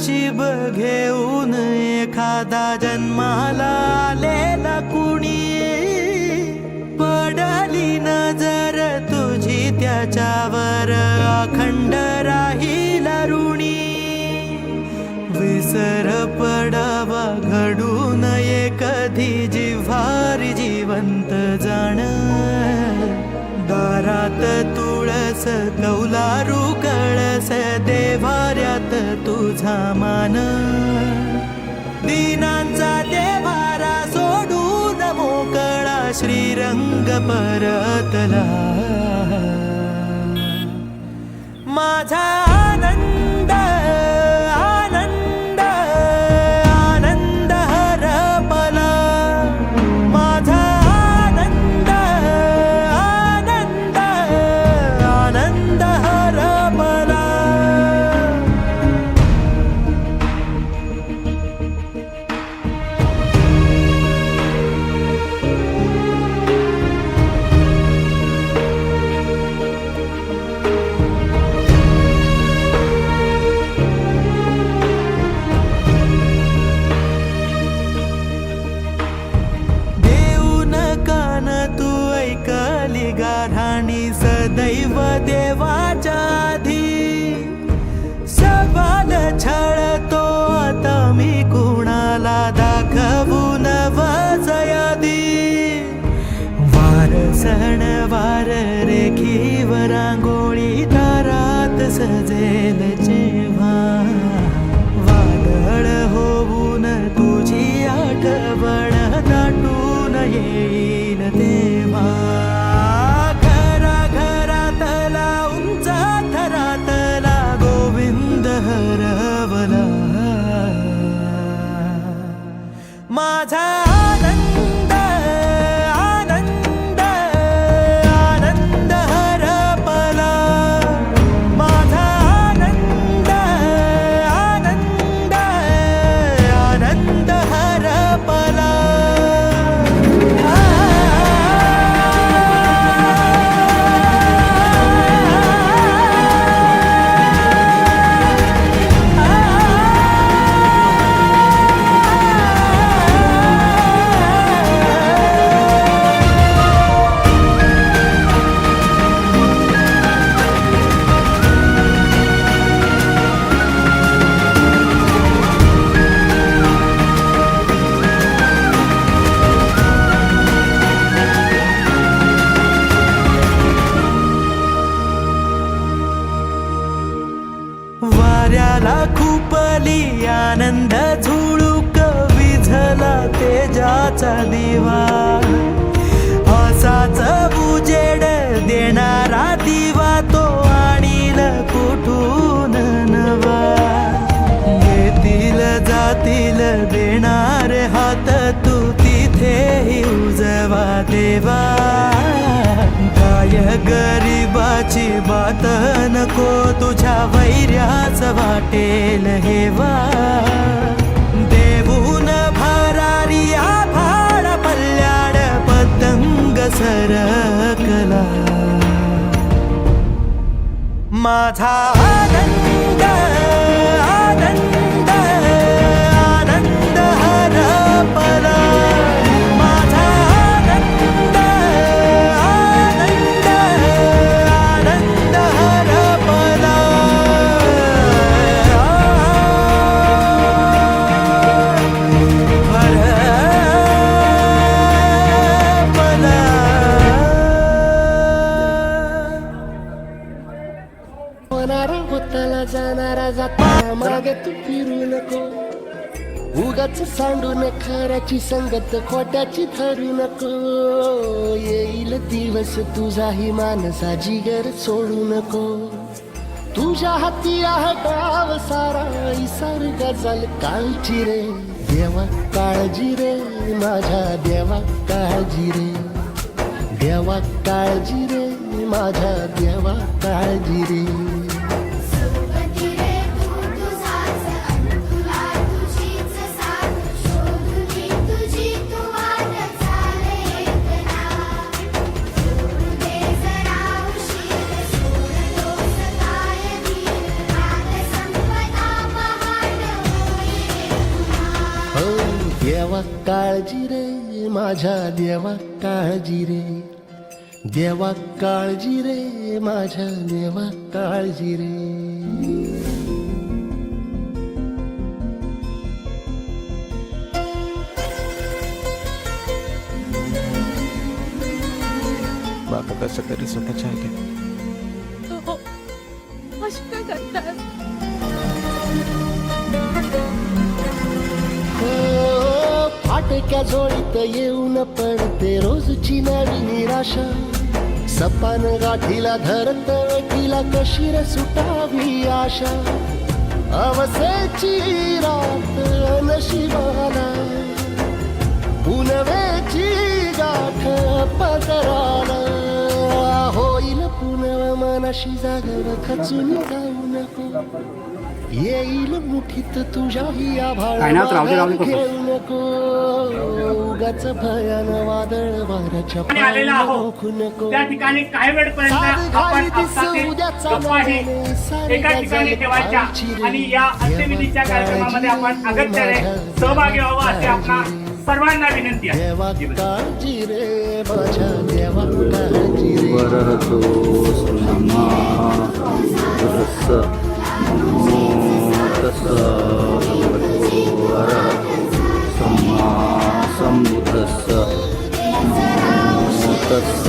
नशीब घेऊन एखादा जन्माला आलेला कुणी, पडली नजर तुझी त्याच्यावर अखंड राहील ऋणी. विसर पडावा घडू नये कधी जिव्हारी जिवंत जाण. दारात तुळस कौलारू कळस देवाऱ्यात तुझा मान. दीनांचा देवारा सोडून मोकळा श्रीरंग परतला. माझा आनंद आनंद आनंद हरपला. माझा आनंद आनंद आनंद हरपला. ऐकली गाऱ्हाणी सदैव देवाच्या आधी. सवाल छळतो आता मी कुणाला दाखवून वजयादी. वार सण वार रेखीवर रांगोळी दारात सजेल जेव्हा. वादळ होऊन तुझी आठवण दाटून येईल तेव्हा. घरा घरातला उंच थरातला गोविंद हरवला. माझा आनंद आनंद आनंद हरपला. माझा आनंद आनंद आनंद हरपला. वाऱ्याला खुपली आनंद झुळूक विझला तेजाचा दिवा. असाच उजेड देणारा दिवा तो आणील कुठून नवा. येतील जातील देणारे हात तू तिथेही उजवा देवा. काय गरीबाची बात नको तुझ्या वैर्याच वाटेल हेवा. देऊन भरारी आभाळ पल्ल्याड पतंग सरकला. माझा आनंद आनंद आनंद हरपला. माझा आनंद आनंद आनंद हरपला. होणारा होताला जाणारा जाता मागे तू फिरू नको. उगाच सांडून खऱ्याची संगत खोट्याची धरू नको. येईल दिवस तुझाही मानसा जिगर सोडू नको. तुझ्या हाती आहे गाव सारा इसार गजल कालची रे. देवा काळजी रे माझ्या देवा काळजी रे. देवा काळजी रे माझ्या देवा काळजी रे. देवा काळजी रे माझ्या देवा काळजी रे, देवा काळजी रे माझ्या देवा काळजी रे. बाबा कसं तरी स्वतःच्या ऐकेल. हो अशी काय करतात? फाटक्या जोडीत येऊन पडते रोजची नवी निराशा, सपान गाठीला धरत वेठीला कशी रे सुटावी आशा, अवसेची रात नशिबाला पुनवेची गाठ पदराला, होईल पुनव मनाशी जागव खचून जाऊ नको, येईल मुठीत तुझ्याही आभाळ घेऊ नको, उगाच भयान वादळ वाऱ्याच्या रोखू नको, त्या ठिकाणी काही वेळपर्यंत आपण आपसातील गप्पाही एका ठिकाणी ठेवायच्या आणि या अंत्यविधीच्या कार्यक्रमामध्ये आपण अगत्याने सहभागी व्हावं असे आपणा सर्वांना विनंती आहे. देवा काळजी रे माझ्या देवा काळजी रे. वररतो सम्मा तस्स नमो तस्स भगवतो अरहतो सम्मा सम्बुद्धस्स नमो तस्स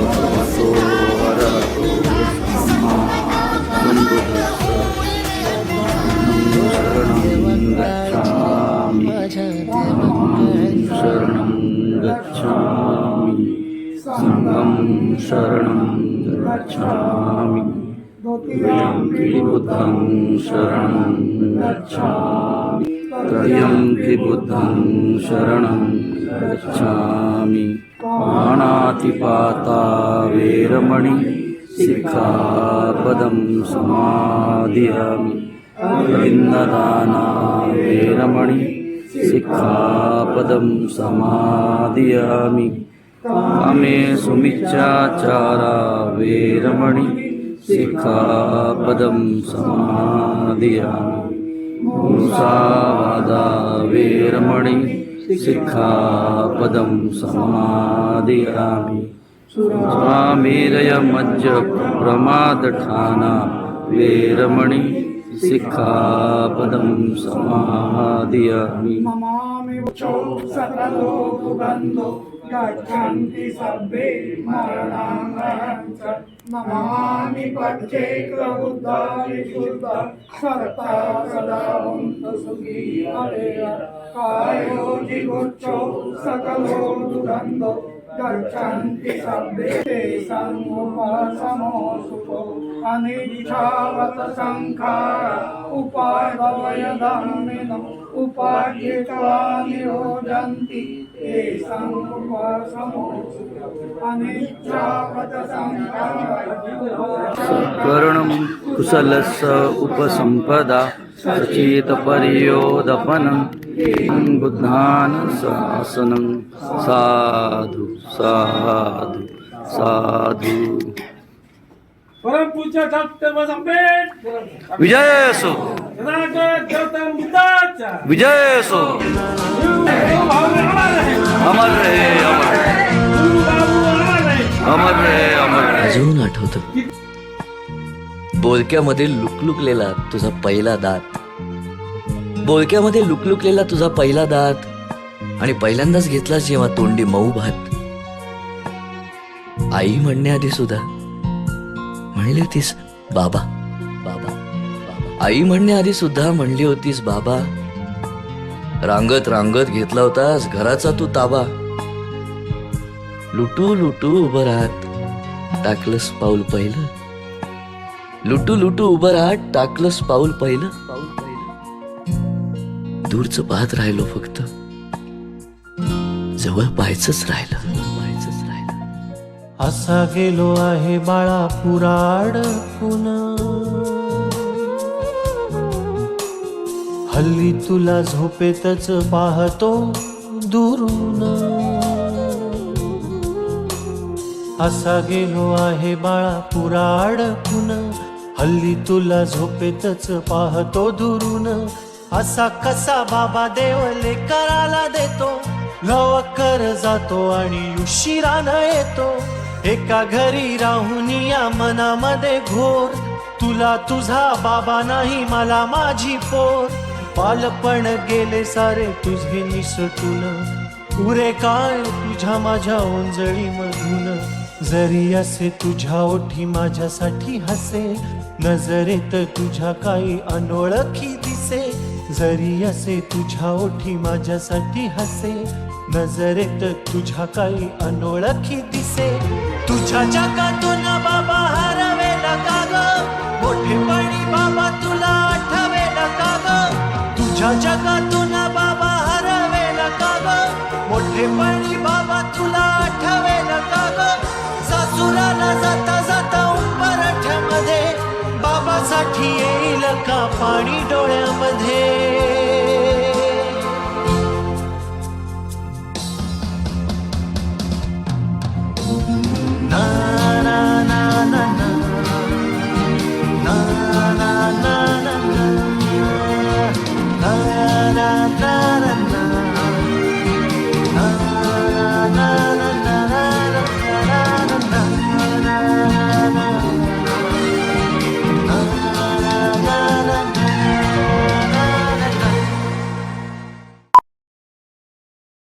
भगवतो अरहतो सम्मा सम्बुद्धस्स. शरणं गच्छामि संघं शरणं गच्छामि त्र्यम्बकं बुद्धं शरणं गच्छामि त्र्यम्बकं बुद्धं शरणं गच्छामि पाणातिपाता वेरमणि सिक्खापदं समादियामि वृन्ददाना वेरमणि सिक्खापदं समादियामि कामे सुमिच्छाचारा वेरमणि सिक्खापदं समादियामि मुसावादा वेरमणि सिक्खापदं समादियामि स्वामेरय मज्ज प्रमादठाना वेरमणि सिक्खापदं समादियामि. नमामि वचो सकलो दुर्गन्धो गच्छन्ति सर्वे मरणाङ्गहं च. नमामि पच्चे प्रबुद्धा विशुद्ध सत्ता सदा हन्तु सुखी हरेय. कायो जिगुच्चो सकलो दुर्गन्धो गच्छन्ति सर्वे तेषां उपासमो सुखो अनिच्छावत संखार उपादवय धर्मिणो उपाधित्वा नियोजन्ति तेषां उपासमो सुखो अनिच्छावत संखार. करणं कुशलस्य उपसंपदा सचेत पर्योदपनं बुद्धान शासनं साधु साधु साधु. परम पूज्य डॉक्टर आंबेडकर विजय असो, गौतम बुद्धाचा विजय असो. अमर रहे अमर, अमर रहे अमर रहे. अजून आठवतं बोलक्यामध्ये लुकलुकलेला तुझा पहिला दात, बोलक्यामध्ये लुकलुकलेला तुझा पहिला दात आणि पहिल्यांदाच घेतला जेव्हा तोंडी मऊ भात. आई म्हणण्याआधी सुद्धा म्हणली होतीस बाबा बाबा बाबा. आई म्हणण्याआधी सुद्धा म्हणली होतीस बाबा. रांगत रांगत घेतला होतास घराचा तू ताबा. लुटू लुटू उभं राहत टाकलंस पाऊल पहिलं, लुटू लुटू उभं राहत टाकलंस पाऊल पहिलं. दूरचं पाहत राहिलो फक्त, जवळ पाहायचंच राहिलं. असा गेलो आहे बाळा पुराड पुन्हा, हल्ली तुला झोपेतच पाहतो दुरून. असा गेलो आहे बाळा पुराड पुन्हा, हल्ली तुला झोपेतच पाहतो दुरून. असा कसा बाबा देवले कराला देतो, लवकर जातो आणि उशिरानं येतो. एका घरी राहून या मनामध्ये घोर, तुला तुझा बाबा नाही मला माझी पोर. बालपण गेले सारे तुझे निसटून, पुरे काय तुझ्या माझ्या ओंजळी मधून. जरी असे तुझ्या ओठी माझ्यासाठी हसे, नजरेत तुझ्या काही अनोळखी दिसे. जरी असे तुझ्या ओठी माझ्यासाठी हसे, नजरेत तुझ्या काही अनोळखी दिसे. तुझ्या जगातून बाबा हरवेला का ग, मोठेपणी बाबा तुला आठवेला का ग. तुझ्या जगातून बाबा हरवेला का ग, मोठेपणी बाबा तुला आठवेला का ग. सासुराला जाता जाता उंबरठ्यामध्ये, बाबासाठी येईल का पाणी डोळ्यामध्ये.